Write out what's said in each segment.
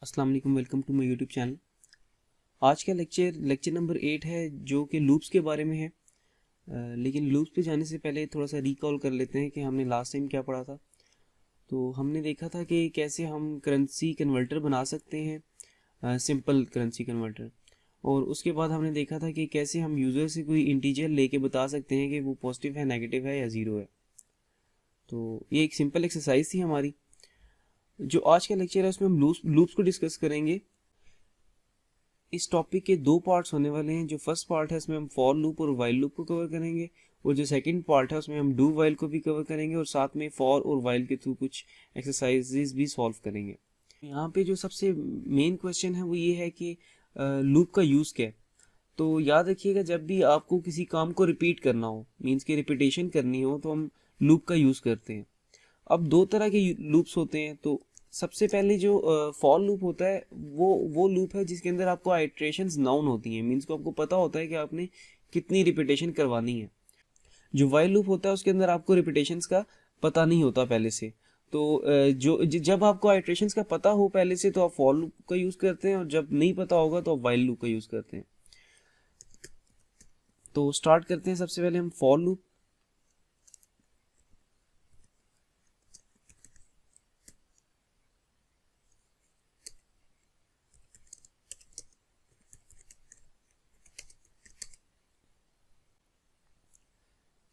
अस्सलाम वालेकुम, welcome to my YouTube channel. आज का लेक्चर नंबर 8 है जो कि लूप्स के बारे में है। लेकिन लूप्स पे जाने से पहले थोड़ा सा रिकॉल कर लेते हैं कि हमने लास्ट टाइम क्या पढ़ा था। तो हमने देखा था कि कैसे हम करेंसी कन्वर्टर बना सकते हैं, सिंपल करेंसी कन्वर्टर। और उसके बाद हमने देखा था कि कैसे हम यूज़र से कोई इंटीजर लेके बता सकते हैं कि वो पॉजिटिव है, नेगेटिव है या ज़ीरो है। तो ये एक सिंपल एक्सरसाइज थी हमारी। जो आज का लेक्चर है उसमें हम लूप्स को डिस्कस करेंगे। इस टॉपिक के दो पार्ट्स होने वाले हैं। जो फर्स्ट पार्ट है उसमें हम फॉर लूप और वाइल लूप को कवर करेंगे, और जो सेकंड पार्ट है उसमें हम डू वाइल को भी कवर करेंगे और साथ में फॉर और वाइल के थ्रू कुछ एक्सरसाइजेज भी सॉल्व करेंगे। यहाँ पे जो सबसे मेन क्वेश्चन है वो ये है कि लूप का यूज़ क्या है। तो याद रखिएगा, जब भी आपको किसी काम को रिपीट करना हो, मीन्स की रिपीटेशन करनी हो, तो हम लूप का यूज़ करते हैं। अब दो तरह के लूप्स होते हैं। तो सबसे पहले जो फॉर लूप होता है वो लूप है जिसके अंदर आपको आइट्रेशंस नाउन होती हैं, मीन्स को आपको पता होता है कि आपने कितनी रिपीटेशन करवानी है। जो वाइल लूप होता है उसके अंदर आपको रिपीटेशंस का पता नहीं होता पहले से। तो जब आपको आइट्रेशंस का पता हो पहले से तो आप फॉर लूप का यूज़ करते हैं, और जब नहीं पता होगा तो आप वाइल लूप का यूज़ करते हैं। तो स्टार्ट करते हैं। सबसे पहले हम फॉर लूप।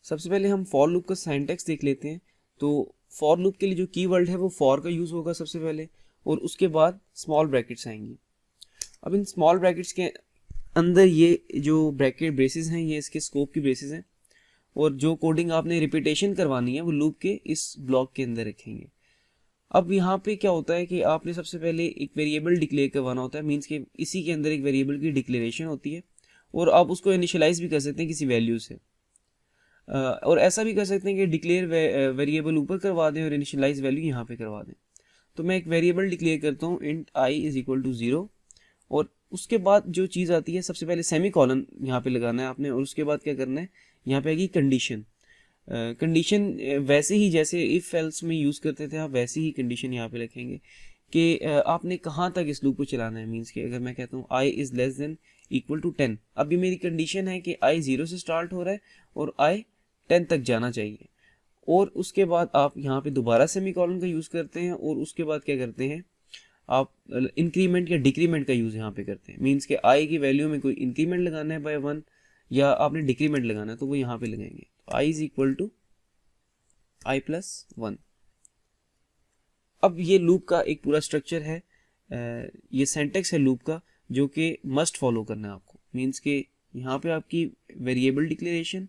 सबसे पहले हम फॉर लूप का सिंटैक्स देख लेते हैं। तो फॉर लूप के लिए जो कीवर्ड है वो फॉर का यूज़ होगा सबसे पहले, और उसके बाद स्मॉल ब्रैकेट्स आएंगी। अब इन स्मॉल ब्रैकेट्स के अंदर ये जो ब्रैकेट ब्रेसेस हैं ये इसके स्कोप की ब्रेसेस हैं, और जो कोडिंग आपने रिपीटेशन करवानी है वो लूप के इस ब्लॉक के अंदर रखेंगे। अब यहाँ पे क्या होता है कि आपने सबसे पहले एक वेरिएबल डिक्लेयर करवाना होता है, मीन्स के इसी के अंदर एक वेरिएबल की डिक्लेरेशन होती है, और आप उसको इनिशियलाइज भी कर सकते हैं किसी वैल्यू से। और ऐसा भी कर सकते हैं कि डिक्लेयर वेरिएबल ऊपर करवा दें और इनिशियलाइज वैल्यू यहाँ पे करवा दें। तो मैं एक वेरिएबल डिक्लेयर करता हूँ int i is equal to 0, और उसके बाद जो चीज़ आती है सबसे पहले सेमी कॉलन यहाँ पे लगाना है आपने, और उसके बाद क्या करना है, यहाँ पे आएगी कंडीशन। कंडीशन वैसे ही जैसे इफ एल्स में यूज़ करते थे आप, वैसे ही कंडीशन यहाँ पे रखेंगे कि आपने कहाँ तक इस लूप को चलाना है। मीन्स कि अगर मैं कहता हूँ i is less than equal to 10, अब ये मेरी कंडीशन है कि आई 0 से स्टार्ट हो रहा है और आई 10 तक जाना चाहिए। और उसके बाद आप यहाँ पे दोबारा सेमीकोलन का यूज़ करते हैं, और उसके बाद क्या करते हैं, आप इंक्रीमेंट या डिक्रीमेंट का यूज़ यहाँ पे करते हैं। मीन्स के आई की वैल्यू में कोई इंक्रीमेंट लगाना है बाय 1, या आपने डिक्रीमेंट लगाना है तो वो यहाँ पे लगाएंगे। तो i is equal to i plus 1। अब ये लूप का एक पूरा स्ट्रक्चर है, ये सेंटेक्स है लूप का जो कि मस्ट फॉलो करना है आपको। मीन्स के यहाँ पे आपकी वेरिएबल डिक्लेरेशन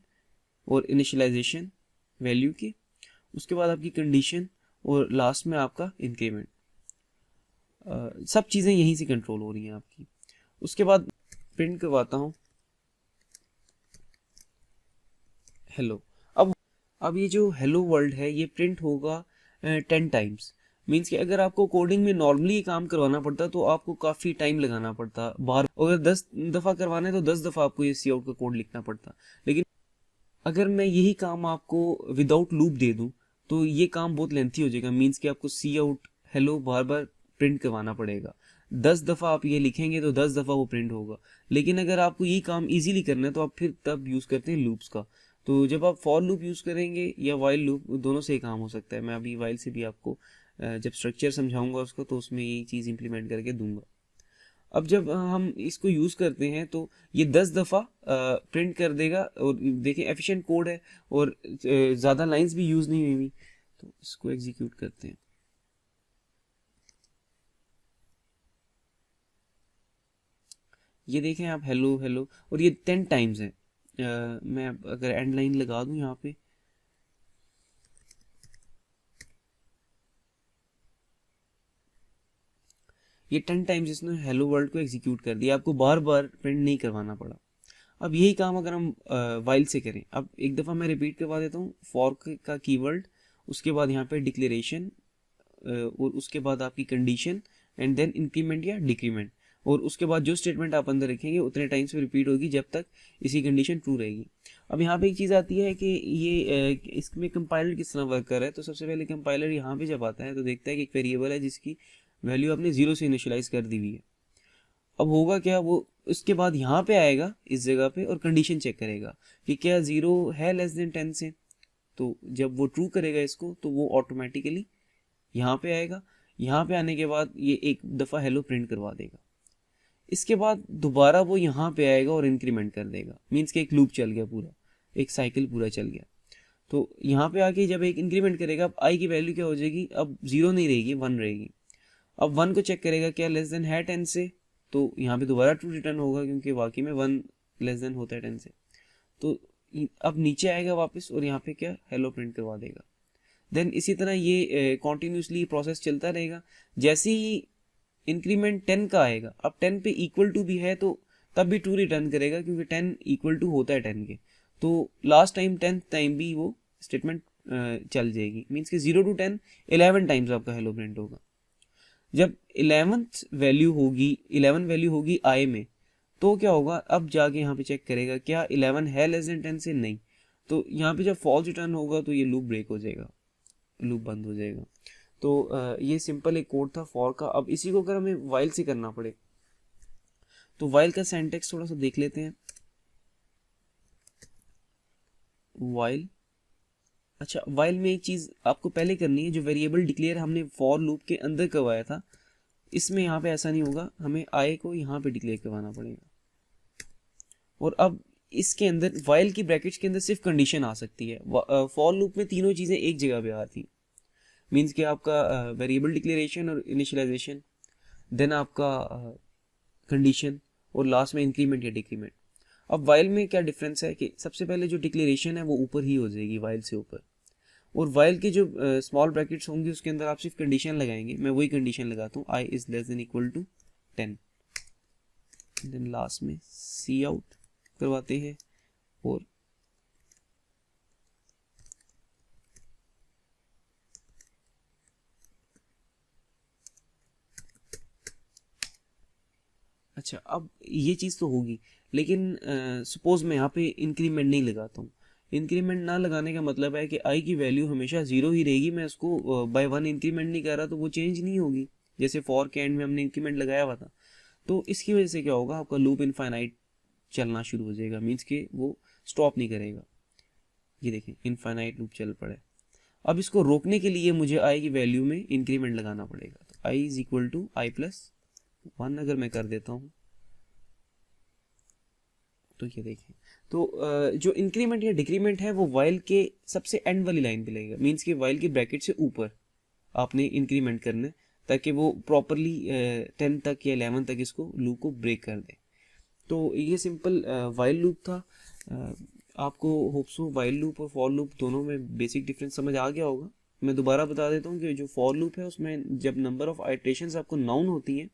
और इनिशियलाइजेशन वैल्यू की, उसके बाद आपकी कंडीशन, और लास्ट में आपका इंक्रीमेंट। सब चीज़ें यहीं से कंट्रोल हो रही हैं आपकी। उसके बाद प्रिंट करवाता हूँ हेलो। अब ये जो हेलो वर्ल्ड है ये प्रिंट होगा 10 टाइम्स। मीन्स कि अगर आपको कोडिंग में नॉर्मली काम करवाना पड़ता तो आपको काफ़ी टाइम लगाना पड़ता, बार अगर 10 दफ़ा करवाना है तो 10 दफ़ा आपको ये सी आउट का कोड लिखना पड़ता। लेकिन अगर मैं यही काम आपको विदाउट लूप दे दूं तो ये काम बहुत लेंथी हो जाएगा। मीन्स कि आपको सी आउट हेलो बार बार प्रिंट करवाना पड़ेगा। 10 दफ़ा आप ये लिखेंगे तो 10 दफ़ा वो प्रिंट होगा। लेकिन अगर आपको यही काम इजीली करना है तो आप फिर तब यूज़ करते हैं लूप्स का। तो जब आप फॉर लूप यूज़ करेंगे या वाइल लूप, दोनों से ही काम हो सकता है। मैं अभी वाइल से भी आपको जब स्ट्रक्चर समझाऊंगा उसको तो उसमें यही चीज़ इंप्लीमेंट करके दूंगा। अब जब हम इसको यूज़ करते हैं तो ये 10 दफ़ा प्रिंट कर देगा, और देखें एफिशिएंट कोड है और ज़्यादा लाइंस भी यूज़ नहीं हुई। तो इसको एग्जीक्यूट करते हैं। ये देखें आप हेलो हेलो, और ये 10 टाइम्स है। मैं अगर एंड लाइन लगा दूं यहाँ पे, ये 10 टाइम्स इसने हेलो वर्ल्ड को एग्जीक्यूट कर दिया, आपको बार बार प्रिंट नहीं करवाना पड़ा। अब यही काम अगर हम वाइल से करें, अब एक दफ़ा मैं रिपीट करवा देता हूँ फॉर का कीवर्ड, उसके बाद यहाँ पे डिक्लेरेशन, और उसके बाद आपकी कंडीशन, एंड देन इंक्रीमेंट या डिक्रीमेंट, और उसके बाद जो स्टेटमेंट आप अंदर रखेंगे उतने टाइम्स में रिपीट होगी जब तक इसकी कंडीशन ट्रू रहेगी। अब यहाँ पे एक चीज़ आती है कि ये इसमें कंपाइलर किस तरह वर्क कर रहा है। तो सबसे पहले कंपाइलर यहाँ पे जब आता है तो देखता है कि एक वेरिएबल है जिसकी वैल्यू आपने 0 से इनिशियलाइज कर दी हुई है। अब होगा क्या, वो उसके बाद यहाँ पे आएगा इस जगह पे और कंडीशन चेक करेगा कि क्या 0 है लेस देन 10 से। तो जब वो ट्रू करेगा इसको तो वो ऑटोमेटिकली यहाँ पे आएगा। यहाँ पे आने के बाद ये एक दफ़ा हेलो प्रिंट करवा देगा। इसके बाद दोबारा वो यहाँ पे आएगा और इंक्रीमेंट कर देगा, मीन्स कि एक लूप चल गया, पूरा एक साइकिल पूरा चल गया। तो यहाँ पे आके जब एक इंक्रीमेंट करेगा, अब आई की वैल्यू क्या हो जाएगी, अब 0 नहीं रहेगी, 1 रहेगी। अब 1 को चेक करेगा क्या लेस देन है 10 से, तो यहाँ पे दोबारा ट्रू रिटर्न होगा क्योंकि वाकई में 1 लेस देन होता है 10 से। तो अब नीचे आएगा वापस और यहाँ पे क्या हेलो प्रिंट करवा देगा। देन इसी तरह ये कॉन्टीन्यूसली प्रोसेस चलता रहेगा। जैसे ही इंक्रीमेंट 10 का आएगा, अब 10 पे इक्वल टू भी है तो तब भी ट्रू रिटर्न करेगा क्योंकि 10 इक्वल टू होता है 10 के। तो लास्ट टाइम 10th टाइम भी वो स्टेटमेंट चल जाएगी, मीन्स कि 0 to 10 11 टाइम्स आपका हेलो प्रिंट होगा। जब 11th वैल्यू होगी, 11 वैल्यू होगी आई में, तो क्या होगा, अब जाके यहाँ पे चेक करेगा क्या 11 है लेस देन 10 से, नहीं। तो यहाँ पे जब फॉल्स रिटर्न होगा तो ये लूप ब्रेक हो जाएगा, लूप बंद हो जाएगा। तो ये सिंपल एक कोड था फॉर का। अब इसी को अगर हमें वाइल से करना पड़े तो वाइल का सिंटैक्स थोड़ा सा देख लेते हैं। वाइल, अच्छा वाइल में एक चीज़ आपको पहले करनी है, जो वेरिएबल डिक्लेयर हमने फॉर लूप के अंदर करवाया था, इसमें यहाँ पे ऐसा नहीं होगा, हमें आई को यहाँ पे डिक्लेयर करवाना पड़ेगा। और अब इसके अंदर वाइल की ब्रैकेट्स के अंदर सिर्फ कंडीशन आ सकती है। फॉर लूप में तीनों चीज़ें एक जगह पे आती, मीन्स कि आपका वेरिएबल डिक्लेरेशन और इनिशियलाइजेशन, देन आपका कंडीशन और लास्ट में इंक्रीमेंट या डिक्रीमेंट। अब वाइल में क्या डिफरेंस है कि सबसे पहले जो डिक्लेरेशन है वो ऊपर ही हो जाएगी, वाइल से ऊपर, और वाइल के जो स्मॉल ब्रैकेट्स होंगे उसके अंदर आप सिर्फ कंडीशन लगाएंगे। मैं वही कंडीशन लगाता हूँ, i is less than equal to 10, then last में सी आउट करवाते हैं। और अच्छा, अब ये चीज़ तो होगी, लेकिन सपोज मैं यहाँ पे इंक्रीमेंट नहीं लगाता हूँ। इंक्रीमेंट ना लगाने का मतलब है कि आई की वैल्यू हमेशा 0 ही रहेगी, मैं उसको बाय 1 इंक्रीमेंट नहीं कर रहा तो वो चेंज नहीं होगी, जैसे फॉर के एंड में हमने इंक्रीमेंट लगाया हुआ था। तो इसकी वजह से क्या होगा, आपका लूप इनफाइनाइट चलना शुरू हो जाएगा, मीन्स कि वो स्टॉप नहीं करेगा। ये देखें इनफाइनाइट लूप चल पड़े। अब इसको रोकने के लिए मुझे आई की वैल्यू में इंक्रीमेंट लगाना पड़ेगा। तो i is equal to i plus 1 अगर मैं कर देता हूँ तो ये देखें, तो जो इंक्रीमेंट या डिक्रीमेंट है वो वाइल के सबसे एंड वाली लाइन पे लगेगा, मीन्स कि वाइल के ब्रैकेट से ऊपर आपने इंक्रीमेंट करना है ताकि वो प्रॉपरली 10 तक या 11 तक इसको लूप को ब्रेक कर दे। तो ये सिंपल वाइल लूप था। आपको होप्स हो वाइल लूप और फॉर लूप दोनों में बेसिक डिफरेंस समझ आ गया होगा। मैं दोबारा बता देता हूँ कि जो फॉर लूप है उसमें जब नंबर ऑफ आइटरेशंस आपको नाउन होती हैं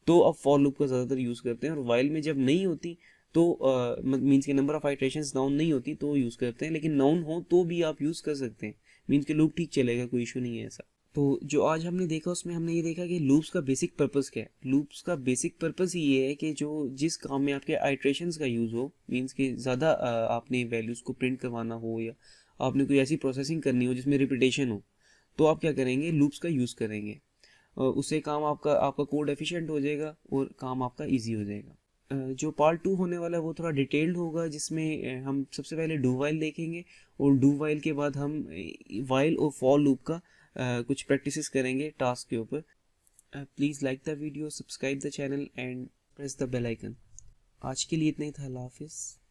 तो आप फॉर लूप का ज़्यादातर यूज़ करते हैं, और वाइल में जब नहीं होती तो मीन्स के नंबर ऑफ आइटरेशंस नाउन नहीं होती तो यूज़ करते हैं, लेकिन नाउन हो तो भी आप यूज़ कर सकते हैं, मीन्स के लूप ठीक चलेगा, कोई इशू नहीं है ऐसा। तो जो आज हमने देखा उसमें हमने ये देखा कि लूप्स का बेसिक पर्पस क्या है। लूप्स का बेसिक पर्पस ये है कि जो जिस काम में आपके आइटरेशंस का यूज़ हो, मीन्स कि ज़्यादा आपने वैल्यूज़ को प्रिंट करवाना हो या आपने कोई ऐसी प्रोसेसिंग करनी हो जिसमें रिपीटेशन हो, तो आप क्या करेंगे, लूप्स का यूज़ करेंगे। उससे काम आपका कोड एफिशिएंट हो जाएगा और काम आपका ईजी हो जाएगा। जो पार्ट 2 होने वाला है वो थोड़ा डिटेल्ड होगा, जिसमें हम सबसे पहले डू वाइल देखेंगे और डू वाइल के बाद हम वाइल और फॉर लूप का कुछ प्रैक्टिसेस करेंगे टास्क के ऊपर। Please like the video, subscribe the channel and press the bell icon. आज के लिए इतना ही था, अल्लाह हाफिज़।